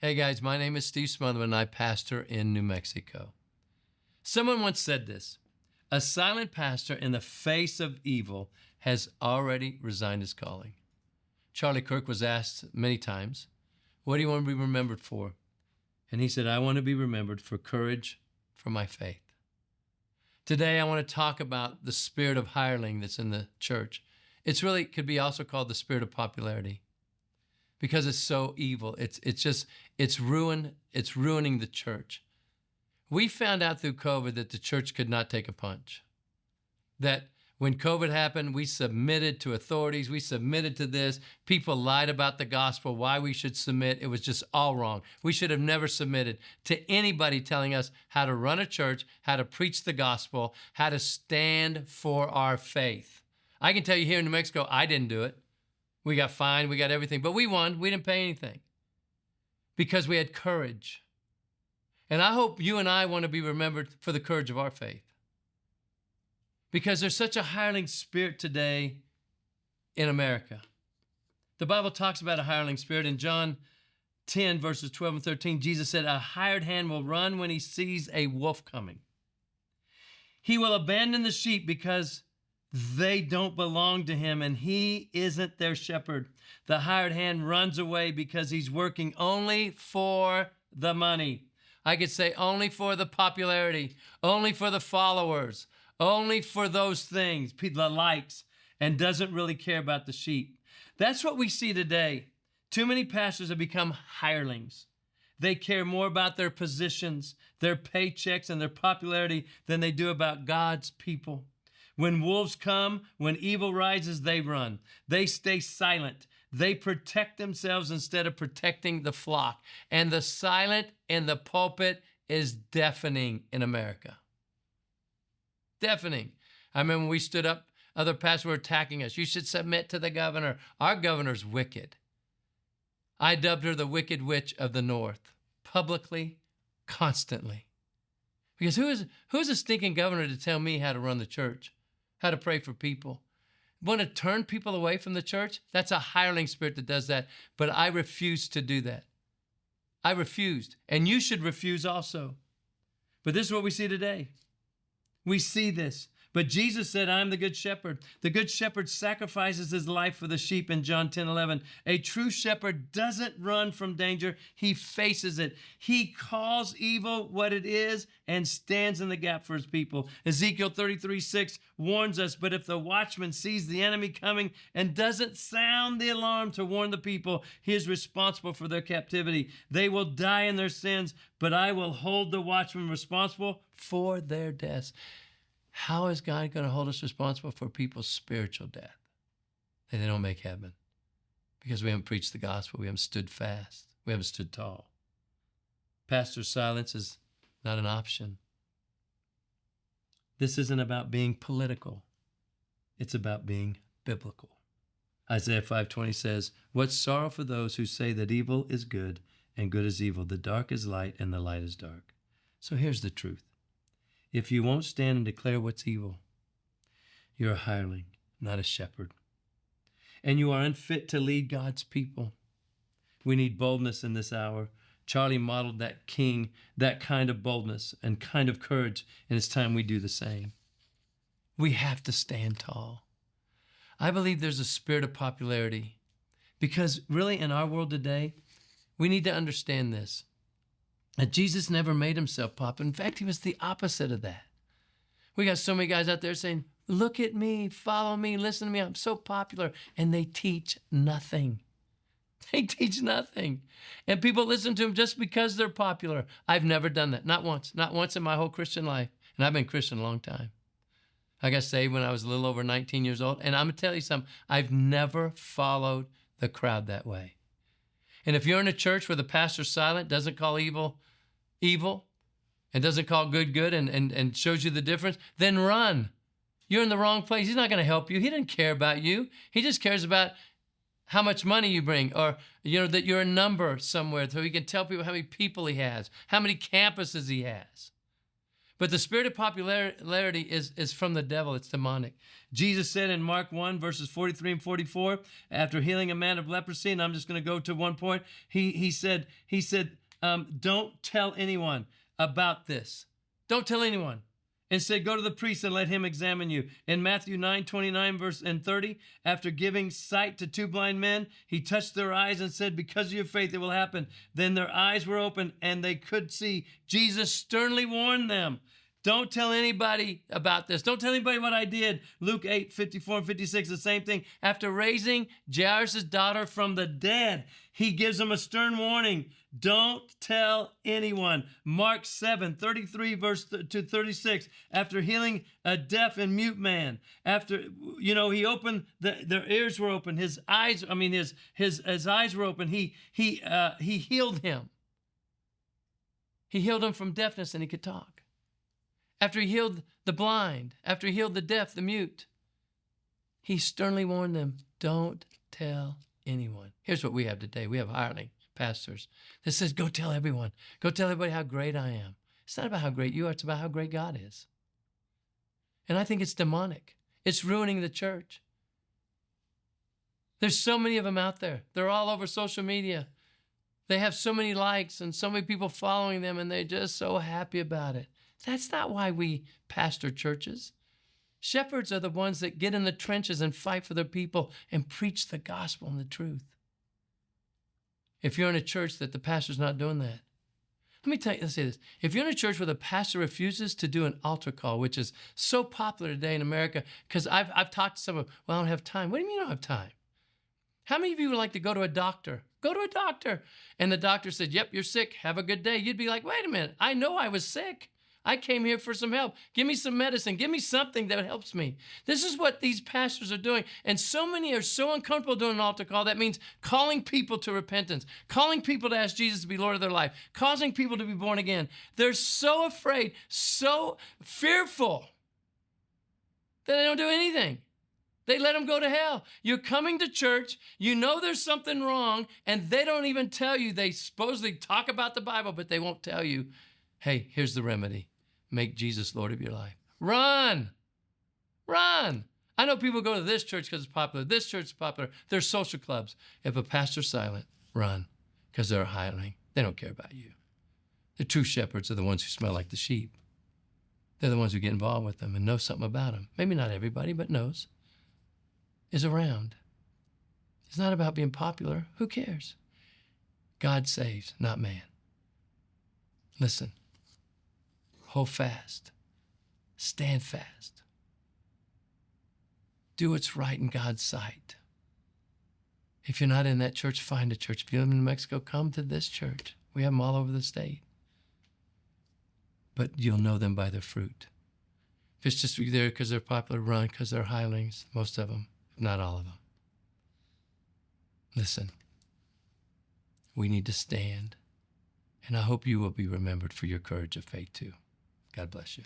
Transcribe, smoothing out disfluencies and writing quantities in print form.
Hey guys, my name is Steve Smotherman and I pastor in New Mexico. Someone once said this: a silent pastor in the face of evil has already resigned his calling. Charlie Kirk was asked many times, what do you want to be remembered for? And he said, I want to be remembered for courage, for my faith. Today, I want to talk about the spirit of hireling that's in the church. It's really could be also called the spirit of popularity because it's so evil. It's ruining the church. We found out through COVID that the church could not take a punch. That when COVID happened, we submitted to authorities. We submitted to this. People lied about the gospel, why we should submit. It was just all wrong. We should have never submitted to anybody telling us how to run a church, how to preach the gospel, how to stand for our faith. I can tell you here in New Mexico, I didn't do it. We got fined, we got everything, but we won. We didn't pay anything because we had courage. And I hope you and I want to be remembered for the courage of our faith. Because there's such a hireling spirit today in America. The Bible talks about a hireling spirit. In John 10, verses 12 and 13, Jesus said, a hired hand will run when he sees a wolf coming. He will abandon the sheep because they don't belong to him, and he isn't their shepherd. The hired hand runs away because he's working only for the money. I could say only for the popularity, only for the followers, only for those things, the likes, and doesn't really care about the sheep. That's what we see today. Too many pastors have become hirelings. They care more about their positions, their paychecks, and their popularity than they do about God's people. When wolves come, when evil rises, they run. They stay silent. They protect themselves instead of protecting the flock. And the silent in the pulpit is deafening in America. Deafening. I remember when we stood up, other pastors were attacking us. You should submit to the governor. Our governor's wicked. I dubbed her the Wicked Witch of the North, publicly, constantly. Because who's a stinking governor to tell me how to run the church, how to pray for people? Want to turn people away from the church? That's a hireling spirit that does that. But I refuse to do that. I refused. And you should refuse also. But this is what we see today. We see this. But Jesus said, I'm the good shepherd. The good shepherd sacrifices his life for the sheep in John 10:11. A true shepherd doesn't run from danger. He faces it. He calls evil what it is and stands in the gap for his people. Ezekiel 33:6 warns us, but if the watchman sees the enemy coming and doesn't sound the alarm to warn the people, he is responsible for their captivity. They will die in their sins, but I will hold the watchman responsible for their deaths. How is God going to hold us responsible for people's spiritual death? That they don't make heaven. Because we haven't preached the gospel. We haven't stood fast. We haven't stood tall. Pastor's silence is not an option. This isn't about being political. It's about being biblical. Isaiah 5:20 says, what sorrow for those who say that evil is good and good is evil. The dark is light and the light is dark. So here's the truth. If you won't stand and declare what's evil, you're a hireling, not a shepherd. And you are unfit to lead God's people. We need boldness in this hour. Charlie modeled that king, that kind of boldness and kind of courage, and it's time we do the same. We have to stand tall. I believe there's a spirit of popularity because really in our world today, we need to understand this. That Jesus never made himself popular. In fact, he was the opposite of that. We got so many guys out there saying, look at me, follow me, listen to me, I'm so popular. And they teach nothing. They teach nothing. And people listen to them just because they're popular. I've never done that, not once in my whole Christian life. And I've been Christian a long time. I got saved when I was a little over 19 years old. And I'm going to tell you something, I've never followed the crowd that way. And if you're in a church where the pastor's silent, doesn't call evil, and doesn't call good, and shows you the difference, then run. You're in the wrong place. He's not going to help you. He doesn't care about you. He just cares about how much money you bring or, that you're a number somewhere so he can tell people how many people he has, how many campuses he has. But the spirit of popularity is from the devil. It's demonic. Jesus said in Mark 1, verses 43 and 44, after healing a man of leprosy, and I'm just going to go to one point, he said, don't tell anyone about this. Don't tell anyone. Instead, go to the priest and let him examine you. In Matthew 9, 29, verse and 30, after giving sight to 2 blind men, he touched their eyes and said, because of your faith, it will happen. Then their eyes were opened and they could see. Jesus sternly warned them. Don't tell anybody about this. Don't tell anybody what I did. Luke 8, 54 and 56, the same thing. After raising Jairus' daughter from the dead, he gives them a stern warning. Don't tell anyone. Mark 7, 33 verse to 36, after healing a deaf and mute man, after, he opened, their ears were open, his eyes were open, he healed him. He healed him from deafness and he could talk. After he healed the blind, after he healed the deaf, the mute, he sternly warned them, don't tell anyone. Here's what we have today. We have hireling pastors that says, go tell everyone. Go tell everybody how great I am. It's not about how great you are. It's about how great God is. And I think it's demonic. It's ruining the church. There's so many of them out there. They're all over social media. They have so many likes and so many people following them, and they're just so happy about it. That's not why we pastor churches. Shepherds are the ones that get in the trenches and fight for their people and preach the gospel and the truth. If you're in a church that the pastor's not doing that, let's say this. If you're in a church where the pastor refuses to do an altar call, which is so popular today in America, because I've talked to someone, well, I don't have time. What do you mean you don't have time? How many of you would like to go to a doctor? Go to a doctor. And the doctor said, yep, you're sick. Have a good day. You'd be like, wait a minute. I know I was sick. I came here for some help. Give me some medicine. Give me something that helps me. This is what these pastors are doing. And so many are so uncomfortable doing an altar call. That means calling people to repentance, calling people to ask Jesus to be Lord of their life, causing people to be born again. They're so afraid, so fearful that they don't do anything. They let them go to hell. You're coming to church, you know there's something wrong, and they don't even tell you. They supposedly talk about the Bible, but they won't tell you, hey, here's the remedy. Make Jesus Lord of your life. Run. Run. I know people go to this church because it's popular. This church is popular. There's social clubs. If a pastor's silent, run, because they're hireling. They don't care about you. The true shepherds are the ones who smell like the sheep. They're the ones who get involved with them and know something about them. Maybe not everybody, but knows. Is around. It's not about being popular. Who cares? God saves, not man. Listen. Hold fast. Stand fast. Do what's right in God's sight. If you're not in that church, find a church. If you live in New Mexico, come to this church. We have them all over the state. But you'll know them by their fruit. If it's just there because they're popular, run because they're hirelings, most of them, not all of them. Listen, we need to stand, and I hope you will be remembered for your courage of faith too. God bless you.